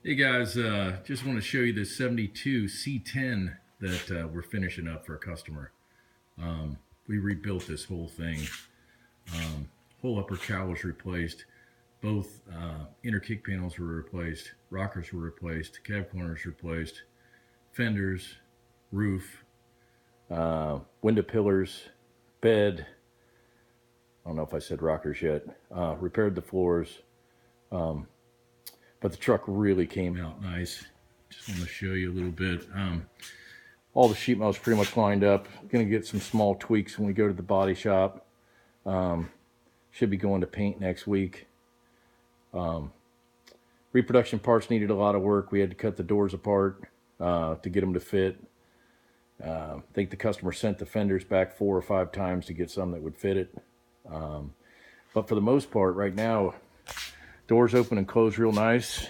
Hey guys, just want to show you this 72 C-10 that we're finishing up for a customer. We rebuilt this whole thing. Whole upper cowl was replaced. Both inner kick panels were replaced. Rockers were replaced. Cab corners replaced. Fenders, roof, window pillars, bed. I don't know if I said rockers yet. Repaired the floors. But the truck really came out nice. Just want to show you a little bit. All the sheet metal's pretty much lined up. Gonna get some small tweaks when we go to the body shop. Should be going to paint next week. Reproduction parts needed a lot of work. We had to cut the doors apart to get them to fit. I think the customer sent the fenders back 4 or 5 times to get some that would fit it. But for the most part, right now, doors open and close real nice.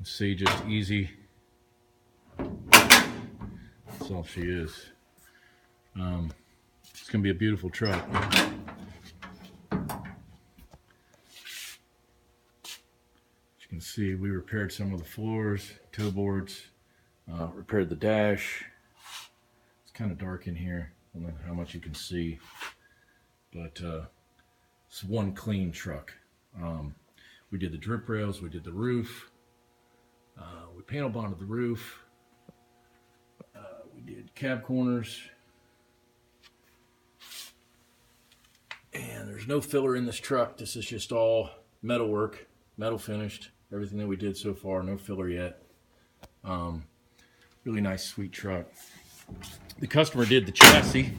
See, just easy. That's all she is. It's gonna be a beautiful truck. As you can see, we repaired some of the floors, toe boards, repaired the dash. It's kind of dark in here. I don't know how much you can see, but it's one clean truck. We did the drip rails, we did the roof, we panel bonded the roof, we did cab corners, and there's no filler in this truck. This is just all metal work, metal finished. Everything that we did so far, no filler yet. Really nice, sweet truck. The customer did the chassis,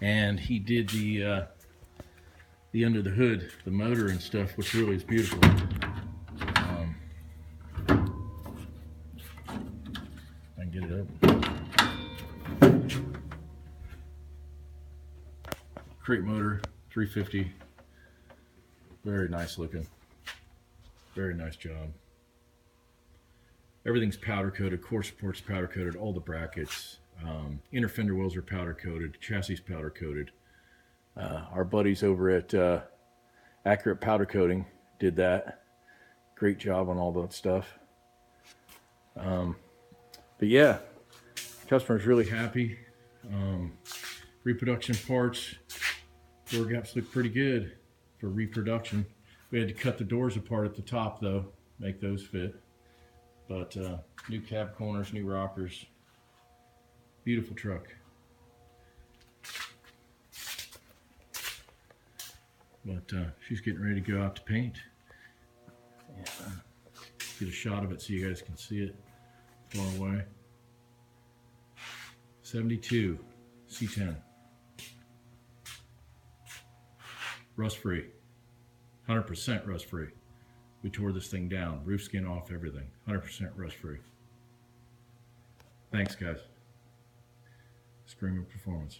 and he did the under the hood, the motor and stuff, which really is beautiful. I can get it open. Crate motor, 350. Very nice looking. Very nice job. Everything's powder coated. Core support's powder coated. All the brackets. Inner fender wells are powder coated, chassis powder coated. Our buddies over at Accurate Powder Coating did that. Great job on all that stuff. But yeah, customer's really happy. Reproduction parts, door gaps look pretty good for reproduction. We had to cut the doors apart at the top though, make those fit. But new cab corners, new rockers. Beautiful truck. But she's getting ready to go out to paint. Yeah. Get a shot of it so you guys can see it far away. 72 C-10. Rust free. 100% rust free. We tore this thing down. Roof skin off, everything. 100% rust free. Thanks guys. Screamin'Performance.